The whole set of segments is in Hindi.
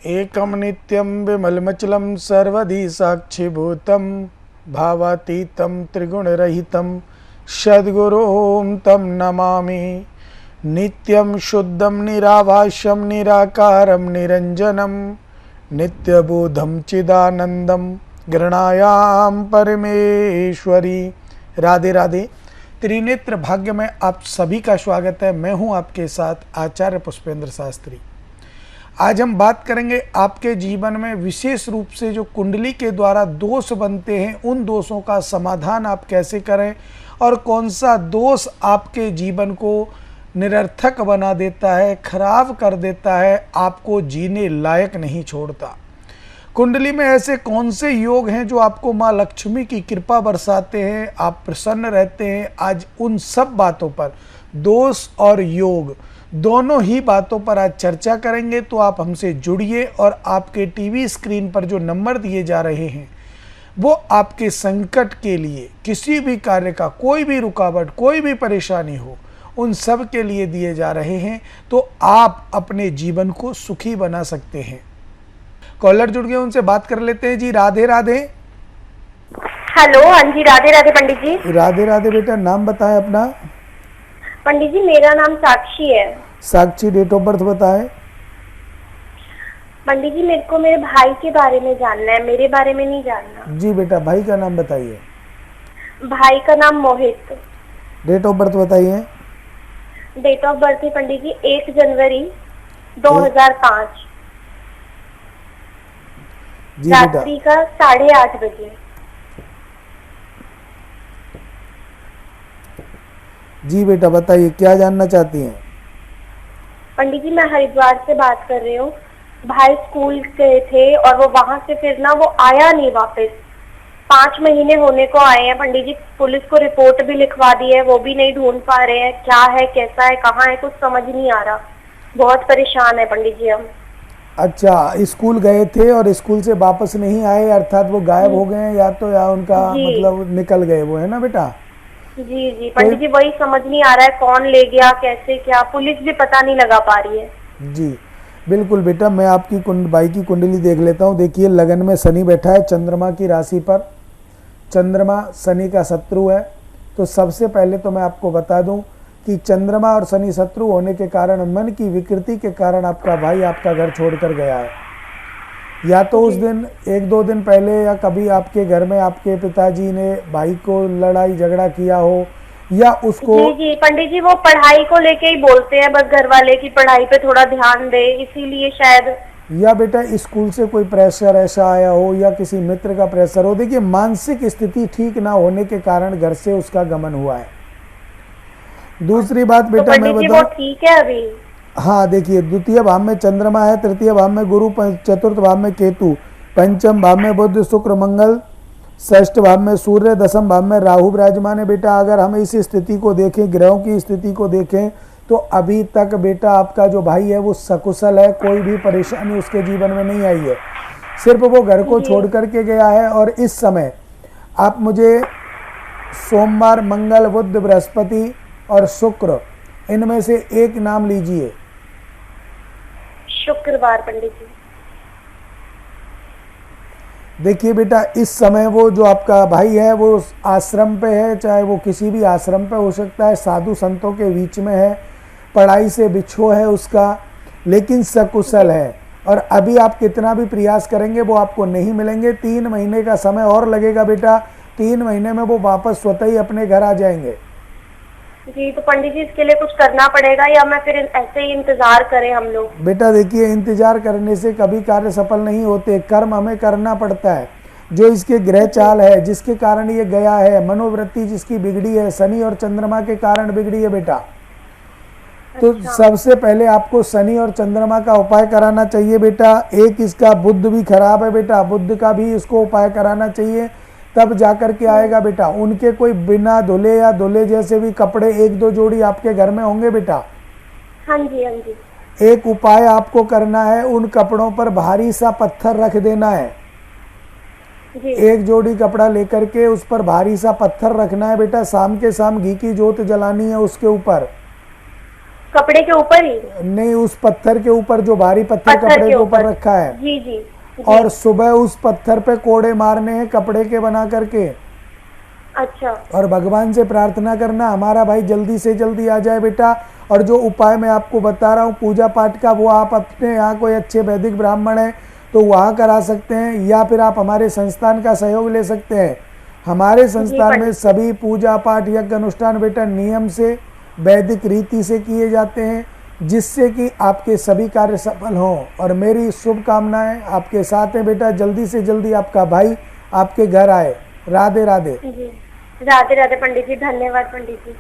एकं नित्यं विमलमचलं सर्वधि साक्षिभूतं भावातीतं त्रिगुणरहितं सद्गुरुं तं नमामि। नित्यं शुद्धं निराभाष्यं निराकारं निरञ्जनं नित्यबोधं चिदानन्दं गृह्णायां परमेश्वरी। राधे राधे। त्रिनेत्र भाग्य में आप सभी का स्वागत है। मैं हूं आपके साथ आचार्य पुष्पेंद्र शास्त्री। आज हम बात करेंगे आपके जीवन में विशेष रूप से जो कुंडली के द्वारा दोष बनते हैं, उन दोषों का समाधान आप कैसे करें और कौन सा दोष आपके जीवन को निरर्थक बना देता है, खराब कर देता है, आपको जीने लायक नहीं छोड़ता। कुंडली में ऐसे कौन से योग हैं जो आपको माँ लक्ष्मी की कृपा बरसाते हैं, आप प्रसन्न रहते हैं। आज उन सब बातों पर, दोष और योग दोनों ही बातों पर आज चर्चा करेंगे। तो आप हमसे जुड़िए और आपके टीवी स्क्रीन पर जो नंबर दिए जा रहे हैं वो आपके संकट के लिए, किसी भी कार्य का कोई भी रुकावट, कोई भी परेशानी हो, उन सब के लिए दिए जा रहे हैं। तो आप अपने जीवन को सुखी बना सकते हैं। कॉलर जुड़ गए, उनसे बात कर लेते हैं जी। राधे राधे। हेलो, हाँ जी, राधे राधे पंडित जी। राधे राधे बेटा, नाम बताएं अपना। पंडित जी, मेरा नाम साक्षी है। साक्षी, डेट ऑफ बर्थ बताएं। पंडित जी, मेरे को मेरे भाई के बारे में जानना है, मेरे बारे में नहीं जानना। जी बेटा, भाई का नाम बताइए। भाई का नाम मोहित। डेट ऑफ बर्थ बताइए। डेट ऑफ बर्थ है पंडित जी 1 जनवरी 2005, जी बेटा। रात्रि का 8:30 बजे। जी बेटा, बताइए क्या जानना चाहती हैं। पंडित जी, मैं हरिद्वार से बात कर रही हूँ। भाई स्कूल गए थे और वो वहां से फिर ना वो आया नहीं वापस। 5 महीने होने को आए हैं पंडित जी। पुलिस को रिपोर्ट भी लिखवा दी है, वो भी नहीं ढूंढ पा रहे हैं। क्या है, कैसा है, कहाँ है, कुछ समझ नहीं आ रहा। बहुत परेशान है पंडित जी हम। अच्छा, स्कूल गए थे और स्कूल से वापस नहीं आए, अर्थात वो गायब हो गए हैं, या उनका मतलब निकल गए, वो है ना बेटा। जी जी पंडित जी, वही समझ नहीं आ रहा है कौन ले गया, कैसे, क्या, पुलिस भी पता नहीं लगा पा रही है। जी बिल्कुल बेटा, मैं आपकी भाई की कुंडली देख लेता हूँ। देखिए, लगन में शनि बैठा है, चंद्रमा की राशि पर। चंद्रमा शनि का शत्रु है। तो सबसे पहले तो मैं आपको बता दूं कि चंद्रमा और शनि शत्रु होने के कारण, मन की विकृति के कारण आपका भाई आपका घर छोड़कर गया है। या तो उस दिन 1-2 दिन पहले, या कभी आपके घर में आपके पिताजी ने भाई को लड़ाई झगड़ा किया हो, या उसको। जी जी पंडित जी, वो पढ़ाई को लेके ही बोलते हैं बस, घर वाले की पढ़ाई पे थोड़ा ध्यान दे, इसीलिए शायद। या बेटा स्कूल से कोई प्रेशर ऐसा आया हो, या किसी मित्र का प्रेशर हो। देखिए, मानसिक स्थिति ठीक ना होने के कारण घर से उसका गमन हुआ है। दूसरी बात बेटा, मैं बताऊं, ठीक है अभी। हाँ देखिए, द्वितीय भाव में चंद्रमा है, तृतीय भाव में गुरु, चतुर्थ भाव में केतु, पंचम भाव में बुध शुक्र मंगल, षष्ठ भाव में सूर्य, दसम भाव में राहु विराजमान है। बेटा, अगर हम इस स्थिति को देखें, ग्रहों की स्थिति को देखें, तो अभी तक बेटा आपका जो भाई है वो सकुशल है। कोई भी परेशानी उसके जीवन में नहीं आई है। सिर्फ वो घर को छोड़ करके गया है। और इस समय आप मुझे सोमवार, मंगल, बुध, बृहस्पति और शुक्र, इनमें से एक नाम लीजिए। शुक्रवार पंडित जी। देखिए बेटा, इस समय वो जो आपका भाई है वो आश्रम पे है, चाहे वो किसी भी आश्रम पे हो सकता है, साधु संतों के बीच में है, पढ़ाई से बिछो है उसका, लेकिन सकुशल है। और अभी आप कितना भी प्रयास करेंगे वो आपको नहीं मिलेंगे। 3 महीने का समय और लगेगा बेटा। 3 महीने में वो वापस स्वतः ही अपने घर आ जाएंगे। जी, तो पंडित जी इसके लिए कुछ करना पड़ेगा, या मैं फिर ऐसे ही इंतजार करें हम लोग? बेटा देखिए, इंतजार करने से कभी कार्य सफल नहीं होते। कर्म हमें करना पड़ता है। जो इसके ग्रह चाल है, जिसके कारण ये गया है, मनोवृत्ति जिसकी बिगड़ी है, शनि और चंद्रमा के कारण बिगड़ी है बेटा। तो सबसे पहले आपको शनि और चंद्रमा का उपाय कराना चाहिए बेटा। एक इसका बुध भी खराब है बेटा, बुध का भी इसको उपाय कराना चाहिए, तब जाकर के आएगा बेटा। उनके कोई बिना धुले या धुले जैसे भी कपड़े 1-2 जोड़ी आपके घर में होंगे बेटा। हाँ जी, हाँ जी। एक उपाय आपको करना है, उन कपड़ों पर भारी सा पत्थर रख देना है। जी। एक जोड़ी कपड़ा लेकर के उस पर भारी सा पत्थर रखना है बेटा। शाम के शाम घी की जोत जलानी है उसके ऊपर। कपड़े के ऊपर ही? नहीं, उस पत्थर के ऊपर, जो भारी पत्थर कपड़े के ऊपर रखा है। जी जी जी। और सुबह उस पत्थर पे कोड़े मारने हैं कपड़े के बना करके। अच्छा। और भगवान से प्रार्थना करना हमारा भाई जल्दी से जल्दी आ जाए बेटा। और जो उपाय मैं आपको बता रहा हूँ पूजा पाठ का, वो आप अपने यहाँ कोई अच्छे वैदिक ब्राह्मण हैं तो वहाँ करा सकते हैं, या फिर आप हमारे संस्थान का सहयोग ले सकते हैं। हमारे संस्थान में सभी पूजा पाठ यज्ञ अनुष्ठान बेटा नियम से वैदिक रीति से किए जाते हैं, जिससे कि आपके सभी कार्य सफल हों। और मेरी शुभकामनाएं आपके साथ हैं बेटा। जल्दी से जल्दी आपका भाई आपके घर आए। राधे राधे। जी राधे राधे पंडित जी, धन्यवाद पंडित जी।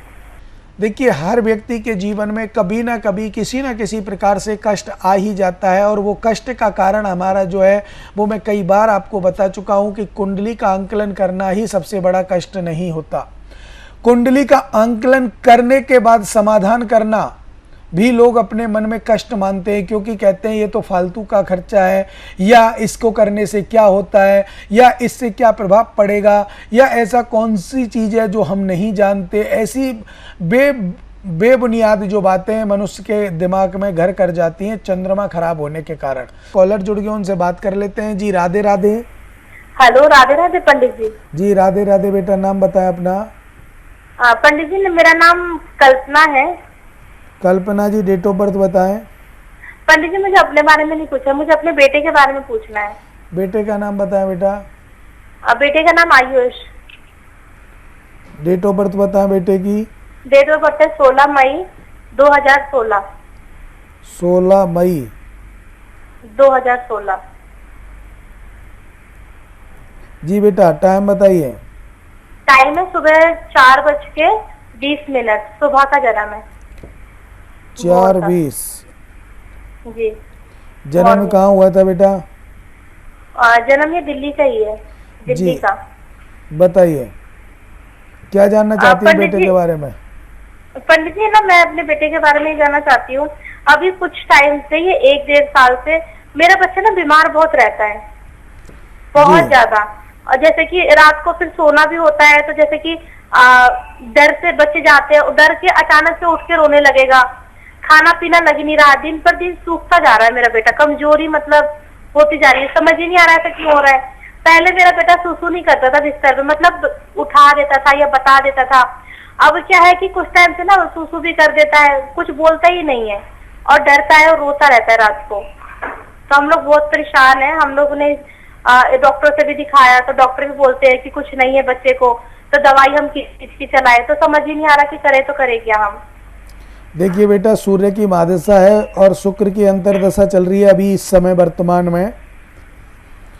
देखिए, हर व्यक्ति के जीवन में कभी ना कभी किसी न किसी प्रकार से कष्ट आ ही जाता है, और वो कष्ट का कारण हमारा जो है वो मैं कई बार आपको बता चुका हूं कि कुंडली का आंकलन करना ही सबसे बड़ा कष्ट नहीं होता। कुंडली का आंकलन करने के बाद समाधान करना भी लोग अपने मन में कष्ट मानते हैं, क्योंकि कहते हैं ये तो फालतू का खर्चा है, या इसको करने से क्या होता है, या इससे क्या प्रभाव पड़ेगा, या ऐसा कौन सी चीज़ है जो हम नहीं जानते। ऐसी बेबुनियाद जो बातें मनुष्य के दिमाग में घर कर जाती हैं चंद्रमा खराब होने के कारण। कॉलर जुड़ गए, उनसे बात कर लेते हैं। जी राधे राधे। हेलो राधे राधे पंडित जी। जी राधे राधे बेटा, नाम बताएं अपना। पंडित जी मेरा नाम कल्पना है। कल्पना जी, डेट ऑफ बर्थ बताएं। पंडित जी मुझे अपने बारे में नहीं पूछा, मुझे अपने बेटे के बारे में पूछना है। बेटे का नाम बताएं बेटा। बेटे का नाम आयुष। डेट ऑफ बर्थ बताएं बेटे की। डेट ऑफ बर्थ है 16 मई 2016। 16 मई 2016। जी बेटा, टाइम बताइए। टाइम है सुबह 4:20 सुबह का जन्म है। 4:20। जी। जन्म कहाँ हुआ था बेटा? जन्म ये दिल्ली का ही है, दिल्ली का। बताइए क्या जानना चाहती है बेटे के बारे में? पंडित जी ना, मैं अपने बेटे के बारे में जानना चाहती हूँ। अभी कुछ टाइम से, ये 1-1.5 साल से मेरा बच्चा ना बीमार बहुत रहता है, बहुत ज्यादा। और जैसे कि रात को फिर सोना भी होता है, तो जैसे कि डर से बच्चे जाते हैं, डर के अचानक से उठ के रोने लगेगा, खाना पीना लग नहीं रहा, दिन पर दिन सूखता जा रहा है मेरा बेटा, कमजोरी मतलब होती जा रही है। समझ ही नहीं आ रहा है क्यों हो रहा है। पहले मेरा बेटा सुसु नहीं करता था बिस्तर पे, मतलब उठा देता था या बता देता था। अब क्या है कि कुछ टाइम से ना सुसु भी कर देता है, कुछ बोलता ही नहीं है, और डरता है और रोता रहता है रात को। तो हम लोग बहुत परेशान हैं। हम लोग ने डॉक्टर से भी दिखाया, तो डॉक्टर भी बोलते हैं कि कुछ नहीं है बच्चे को, तो दवाई हम किसकी चलाए, तो समझ ही नहीं आ रहा कि करे तो करे क्या हम। देखिए बेटा, सूर्य की महादशा है और शुक्र की अंतर्दशा चल रही है अभी इस समय वर्तमान में।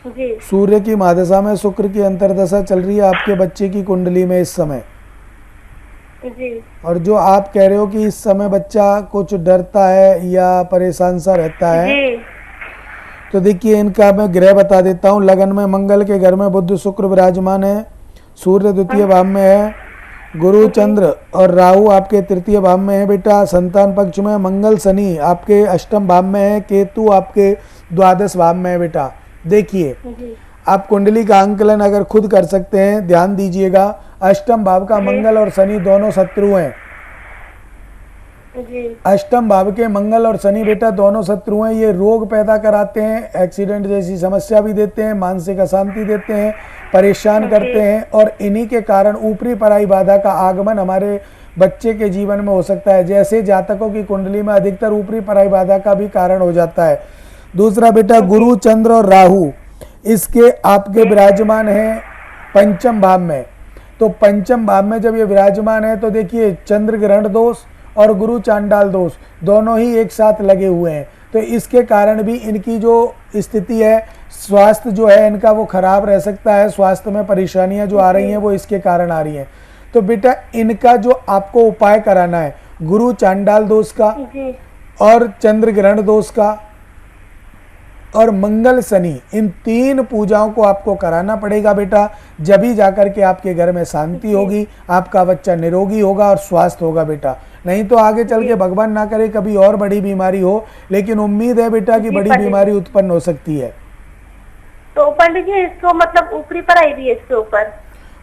जी। सूर्य की महादशा में शुक्र की अंतर्दशा चल रही है आपके बच्चे की कुंडली में इस समय। जी। और जो आप कह रहे हो कि इस समय बच्चा कुछ डरता है या परेशान सा रहता है, जी। तो देखिए इनका मैं ग्रह बता देता हूँ। लगन में मंगल के घर में बुध शुक्र विराजमान है, सूर्य द्वितीय भाव में है, गुरु चंद्र और राहु आपके तृतीय भाव में है बेटा। संतान पक्ष में मंगल शनि आपके अष्टम भाव में है, केतु आपके द्वादश भाव में है बेटा। देखिए आप कुंडली का आंकलन अगर खुद कर सकते हैं, ध्यान दीजिएगा, अष्टम भाव का मंगल और शनि दोनों शत्रु हैं। अष्टम भाव के मंगल और शनि बेटा दोनों शत्रु हैं। ये रोग पैदा कराते हैं, एक्सीडेंट जैसी समस्या भी देते हैं, मानसिक अशांति देते हैं, परेशान करते हैं, और इन्हीं के कारण ऊपरी पराई बाधा का आगमन हमारे बच्चे के जीवन में हो सकता है। जैसे जातकों की कुंडली में अधिकतर ऊपरी पराई बाधा का भी कारण हो जाता है। दूसरा बेटा, गुरु चंद्र और राहु इसके आपके विराजमान है पंचम भाव में। तो पंचम भाव में जब ये विराजमान है तो देखिए चंद्र ग्रहण दोष और गुरु चांडाल दोष दोनों ही एक साथ लगे हुए हैं। तो इसके कारण भी इनकी जो स्थिति है, स्वास्थ्य जो है इनका वो खराब रह सकता है। स्वास्थ्य में परेशानियां जो आ रही हैं वो इसके कारण आ रही हैं। तो बेटा इनका जो आपको उपाय कराना है, गुरु चांडाल दोष का और चंद्र ग्रहण दोष का और मंगल शनि, इन 3 पूजाओं को आपको कराना पड़ेगा बेटा। जब ही जाकर के आपके घर में शांति होगी, आपका बच्चा निरोगी होगा और स्वस्थ होगा बेटा। नहीं तो आगे चल के भगवान ना करे कभी और बड़ी बीमारी हो, लेकिन उम्मीद है बेटा कि बड़ी बीमारी उत्पन्न हो सकती है। तो पंडित जी इसको मतलब ऊपरी पराई भी है इसके ऊपर?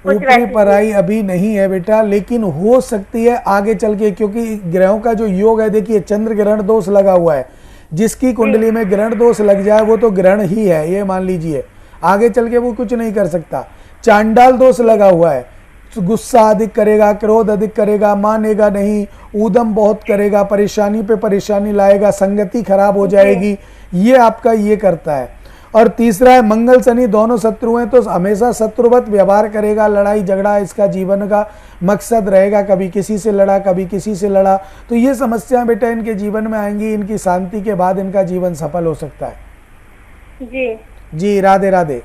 कुछ ऊपरी वैसी पढ़ाई अभी नहीं है बेटा, लेकिन हो सकती है आगे चल के, क्योंकि ग्रहों का जो योग है, देखिए चंद्र ग्रहण दोष लगा हुआ है। जिसकी कुंडली में ग्रहण दोष लग जाए वो तो ग्रहण ही है, ये मान लीजिए। आगे चल के वो कुछ नहीं कर सकता। चांडाल दोष लगा हुआ है, गुस्सा अधिक करेगा, क्रोध अधिक करेगा, मानेगा नहीं, ऊदम बहुत करेगा, परेशानी पे परेशानी लाएगा, संगति खराब हो जाएगी, ये आपका ये करता है। और तीसरा है मंगल शनि दोनों शत्रु हैं, तो हमेशा शत्रुवत व्यवहार करेगा, लड़ाई झगड़ा इसका जीवन का मकसद रहेगा, कभी किसी से लड़ा कभी किसी से लड़ा। तो ये समस्याएं बेटा इनके जीवन में आएंगी, इनकी शांति के बाद इनका जीवन सफल हो सकता है। जी जी राधे राधे।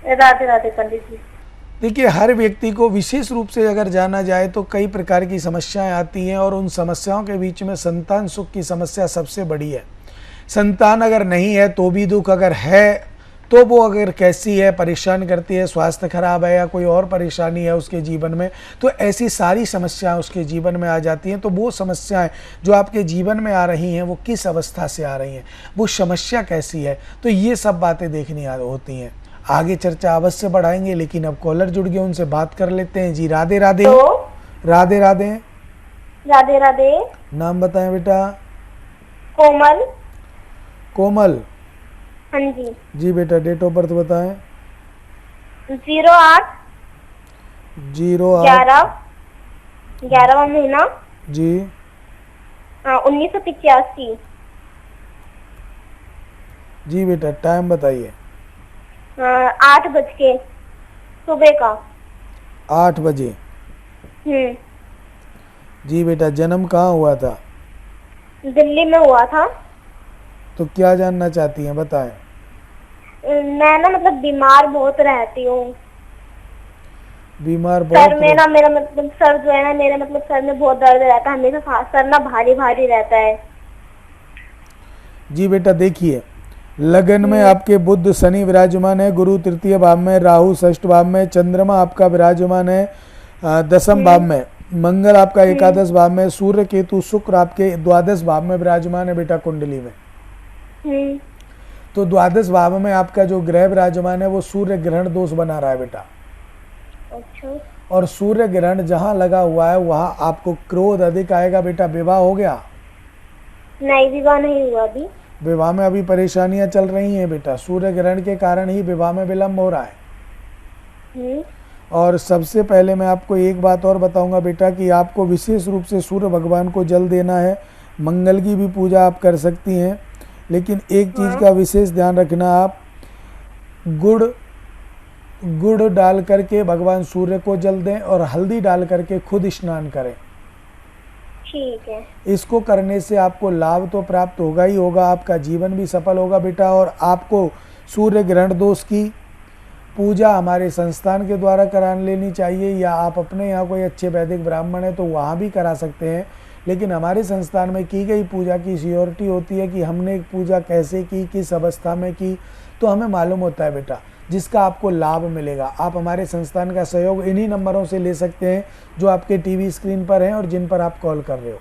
राधे राधे पंडित जी। देखिए हर व्यक्ति को विशेष रूप से अगर जाना जाए तो कई प्रकार की समस्याएं आती हैं, और उन समस्याओं के बीच में संतान सुख की समस्या सबसे बड़ी है। संतान अगर नहीं है तो भी दुख, अगर है तो वो अगर कैसी है, परेशान करती है, स्वास्थ्य खराब है या कोई और परेशानी है उसके जीवन में, तो ऐसी सारी समस्याएं उसके जीवन में आ जाती हैं। तो वो समस्याएं जो आपके जीवन में आ रही हैं वो किस अवस्था से आ रही हैं, वो समस्या कैसी है, तो ये सब बातें देखनी होती हैं। आगे चर्चा अवश्य बढ़ाएंगे, लेकिन अब कॉलर जुड़ गए, उनसे बात कर लेते हैं। जी राधे राधे। तो राधे राधे। राधे राधे। नाम बताएं बेटा। कोमल। कोमल। हाँ जी। जी बेटा डेट ऑफ बर्थ बताएं। 08 08 11वां महीना जी 1985। जी बेटा टाइम बताइए। 8 बज के सुबह का। 8 बजे। जी बेटा जन्म कहाँ हुआ था? दिल्ली में हुआ था। तो क्या जानना चाहती हैं बताएं। मैं ना मतलब बीमार बहुत रहती हूँ। बीमार सर बहुत में ना मेरा मतलब सर जो है ना मेरे मतलब सर में बहुत दर्द रहता है, हमेशा सर ना भारी भारी रहता है। जी बेटा देखिए लगन में आपके बुध शनि विराजमान है, गुरु तृतीय भाव में, राहु षष्ठ भाव में, चंद्रमा आपका विराजमान है दसम भाव में, मंगल आपका एकादश भाव में, सूर्य केतु शुक्र आपके द्वादश भाव में विराजमान है बेटा कुंडली में। तो द्वादश भाव में आपका जो ग्रह विराजमान है वो सूर्य ग्रहण दोष बना रहा है बेटा। अच्छा। और सूर्य ग्रहण जहाँ लगा हुआ है वहाँ आपको क्रोध अधिक आएगा बेटा। विवाह हो गया? नहीं विवाह नहीं हुआ अभी। विवाह में अभी परेशानियां चल रही हैं बेटा, सूर्य ग्रहण के कारण ही विवाह में विलंब हो रहा है। और सबसे पहले मैं आपको एक बात और बताऊंगा बेटा कि आपको विशेष रूप से सूर्य भगवान को जल देना है। मंगल की भी पूजा आप कर सकती हैं, लेकिन एक चीज़ का विशेष ध्यान रखना, आप गुड़ डाल करके भगवान सूर्य को जल दें और हल्दी डाल करके खुद स्नान करें। ठीक है। इसको करने से आपको लाभ तो प्राप्त होगा ही होगा, आपका जीवन भी सफल होगा बेटा। और आपको सूर्य ग्रहण दोष की पूजा हमारे संस्थान के द्वारा करा लेनी चाहिए, या आप अपने यहाँ कोई अच्छे वैदिक ब्राह्मण है तो वहाँ भी करा सकते हैं। लेकिन हमारे संस्थान में की गई पूजा की श्योरिटी होती है कि हमने पूजा कैसे की, किस अवस्था में की, तो हमें मालूम होता है बेटा, जिसका आपको लाभ मिलेगा। आप हमारे संस्थान का सहयोग इन्हीं नंबरों से ले सकते हैं जो आपके टीवी स्क्रीन पर हैं और जिन पर आप कॉल कर रहे हो।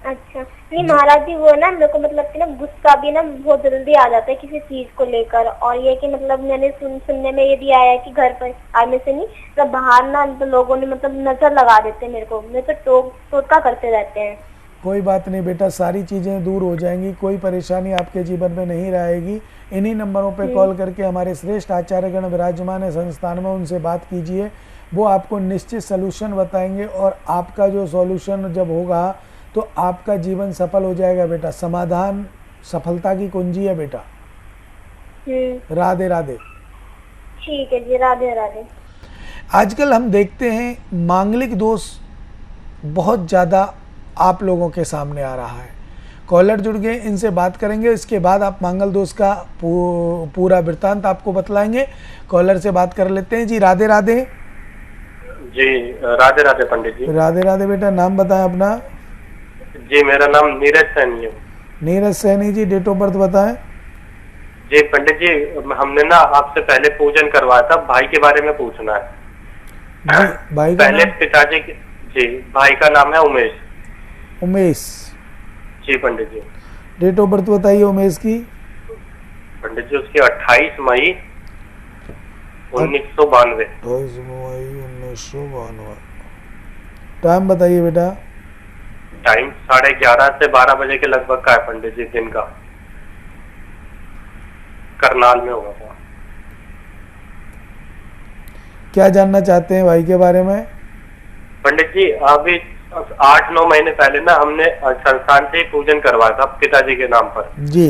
अच्छा नहीं महाराज जी, वो ना मेरे को मतलब कि ना गुस्सा भी ना बहुत जल्दी आ जाता है किसी चीज को लेकर। और ये कि मतलब मैंने सुनने में ये भी आया है कि घर पर आने से नहीं मतलब बाहर ना तो लोगों ने मतलब नजर लगा देते हैं मेरे को, मेरे तो टोटका करते रहते हैं। कोई बात नहीं बेटा, सारी चीज़ें दूर हो जाएंगी, कोई परेशानी आपके जीवन में नहीं रहेगी। इन्हीं नंबरों पे कॉल करके हमारे श्रेष्ठ आचार्यगण विराजमान है संस्थान में, उनसे बात कीजिए, वो आपको निश्चित सलूशन बताएंगे। और आपका जो सॉल्यूशन जब होगा तो आपका जीवन सफल हो जाएगा बेटा। समाधान सफलता की कुंजी है बेटा। राधे राधे। ठीक है जी, राधे राधे। आजकल हम देखते हैं मांगलिक दोष बहुत ज़्यादा आप लोगों के सामने आ रहा है। कॉलर जुड़ गए, इनसे बात करेंगे, इसके बाद आप मांगल दोष का पूरा वृत्तांत आपको बतलाएंगे। कॉलर से बात कर लेते हैं। जी राधे राधे। जी राधे राधे पंडित जी। राधे राधे बेटा, नाम बताएं अपना। जी मेरा नाम नीरज सैनी है। Neeraj Saini ji, date of birth बताएं। जी पंडित जी, हमने ना आपसे पहले पूजन करवाया था, भाई के बारे में पूछना है। जी भाई का पहले नाम? पिताजी जी भाई का नाम है उमेश। उमेश जी पंडित जी। डेट ऑफ बर्थ बताइए उमेश की। पंडित जी उसकी 28 मई 1992। 22 मई 1992। टाइम बताइए बेटा। टाइम 11:30 से 12 बजे के लगभग का है पंडित जी, दिन का। करनाल में हुआ था। क्या जानना चाहते हैं भाई के बारे में? पंडित जी अभी 8-9 महीने पहले ना हमने संस्थान से ही पूजन करवाया था पिताजी के नाम पर। जी।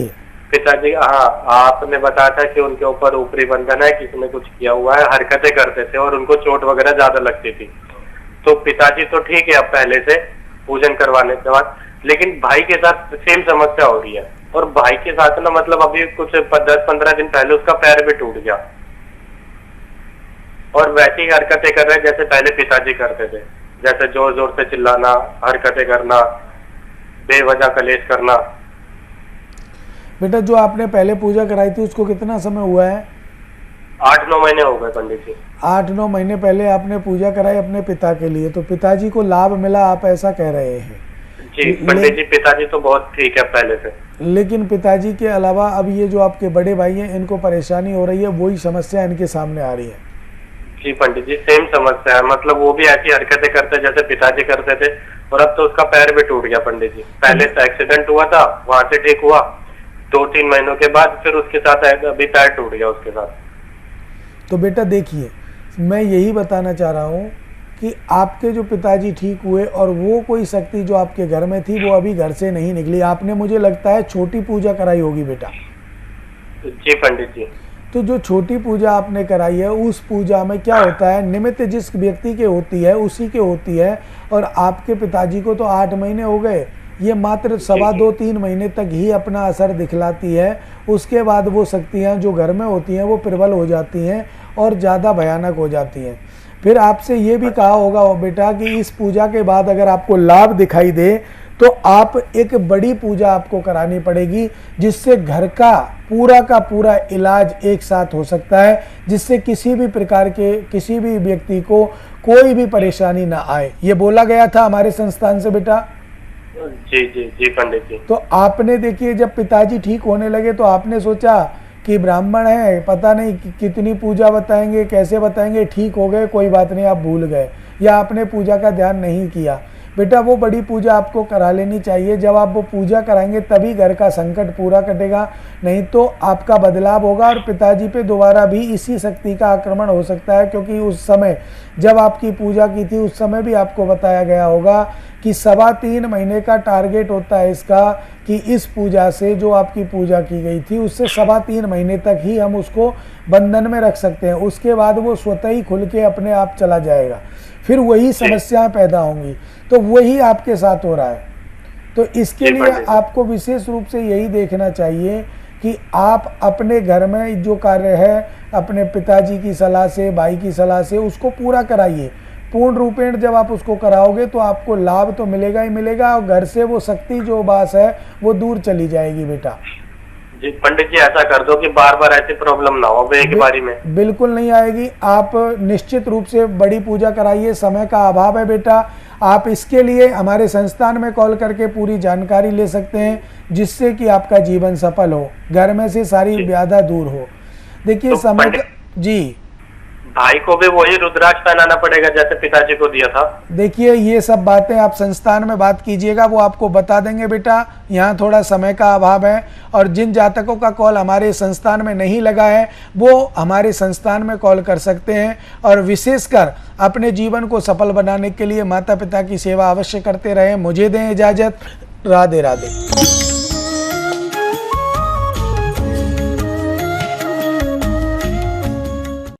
पिताजी, हाँ, आपने बताया था कि उनके ऊपर ऊपरी बंधन है, किसी ने कुछ किया हुआ है, हरकतें करते थे और उनको चोट वगैरह ज्यादा लगती थी। तो पिताजी तो ठीक है अब पहले से पूजन करवाने के बाद, लेकिन भाई के साथ सेम समस्या हो रही है। और भाई के साथ ना मतलब अभी कुछ 10-15 दिन पहले उसका पैर भी टूट गया और वैसी ही हरकतें कर रहे हैं जैसे पहले पिताजी करते थे, जैसे जोर जोर से चिल्लाना, हरकतें करना, बेवजह कलेश करना। बेटा जो आपने पहले पूजा कराई थी उसको कितना समय हुआ है? 8-9 महीने हो गए पंडित जी। 8-9 महीने पहले आपने पूजा कराई अपने पिता के लिए, तो पिताजी को लाभ मिला, आप ऐसा कह रहे हैं? जी पंडित जी, पिताजी तो बहुत ठीक है पहले से। लेकिन पिताजी के अलावा अब ये जो आपके बड़े भाई हैं इनको परेशानी हो रही है, वही समस्या इनके सामने आ रही है। जी पंडित जी, सेम समस्या है, मतलब वो भी ऐसी हरकतें करते जैसे पिताजी करते थे और अब तो उसका पैर भी टूट गया पंडित जी। पहले तो एक्सीडेंट हुआ था, वहां से ठीक हुआ, 2-3 महीनों के बाद फिर उसके साथ अभी पैर टूट गया उसके साथ। तो बेटा देखिए, मैं यही बताना चाह रहा हूँ कि आपके जो पिताजी ठीक हुए और वो कोई शक्ति जो आपके घर में थी वो अभी घर से नहीं निकली। आपने मुझे लगता है छोटी पूजा कराई होगी बेटा। जी पंडित जी। तो जो छोटी पूजा आपने कराई है उस पूजा में क्या होता है, निमित्त जिस व्यक्ति के होती है उसी के होती है। और आपके पिताजी को तो 8 महीने हो गए, ये मात्र 2.25-3 महीने तक ही अपना असर दिखलाती है। उसके बाद वो शक्तियाँ जो घर में होती हैं वो प्रबल हो जाती हैं और ज़्यादा भयानक हो जाती हैं। फिर आपसे ये भी कहा होगा बेटा कि इस पूजा के बाद अगर आपको लाभ दिखाई दे तो आप एक बड़ी पूजा आपको करानी पड़ेगी, जिससे घर का पूरा इलाज एक साथ हो सकता है, जिससे किसी भी प्रकार के किसी भी व्यक्ति को कोई भी परेशानी ना आए। ये बोला गया था हमारे संस्थान से बेटा। जी जी जी पंडित जी। तो आपने देखिए जब पिताजी ठीक होने लगे तो आपने सोचा कि ब्राह्मण है, पता नहीं कितनी पूजा बताएंगे, कैसे बताएंगे, ठीक हो गए, कोई बात नहीं, आप भूल गए या आपने पूजा का ध्यान नहीं किया। बेटा वो बड़ी पूजा आपको करा लेनी चाहिए। जब आप वो पूजा कराएंगे तभी घर का संकट पूरा कटेगा, नहीं तो आपका बदलाव होगा और पिताजी पे दोबारा भी इसी शक्ति का आक्रमण हो सकता है। क्योंकि उस समय जब आपकी पूजा की थी उस समय भी आपको बताया गया होगा कि 3.25 महीने का टारगेट होता है इसका, कि इस पूजा से जो आपकी पूजा की गई थी उससे 3.25 महीने तक ही हम उसको बंधन में रख सकते हैं। उसके बाद वो स्वतः ही खुल के अपने आप चला जाएगा, फिर वही समस्याएं पैदा होंगी। तो वही आपके साथ हो रहा है। तो इसके लिए आपको विशेष रूप से यही देखना चाहिए कि आप अपने घर में जो कार्य है अपने पिताजी की सलाह से, भाई की सलाह से उसको पूरा कराइए। पूर्ण रूपेण जब आप उसको कराओगे तो आपको लाभ तो मिलेगा ही मिलेगा और घर से वो शक्ति जो बास है वो दूर चली जाएगी बेटा। जी पंडित जी, ऐसा कर दो कि बार बार ऐसी प्रॉब्लम ना हो एक बारी में। बिल्कुल नहीं आएगी। आप निश्चित रूप से बड़ी पूजा कराइए। समय का अभाव है बेटा, आप इसके लिए हमारे संस्थान में कॉल करके पूरी जानकारी ले सकते हैं, जिससे कि आपका जीवन सफल हो, घर में से सारी बाधा दूर हो। देखिए तो समय जी, भाई को भी वही रुद्राक्ष पहनाना पड़ेगा जैसे पिताजी को दिया था? देखिए ये सब बातें आप संस्थान में बात कीजिएगा, वो आपको बता देंगे बेटा। यहाँ थोड़ा समय का अभाव है और जिन जातकों का कॉल हमारे संस्थान में नहीं लगा है वो हमारे संस्थान में कॉल कर सकते हैं। और विशेषकर अपने जीवन को सफल बनाने के लिए माता पिता की सेवा अवश्य करते रहें। मुझे दें इजाज़त। राधे राधे।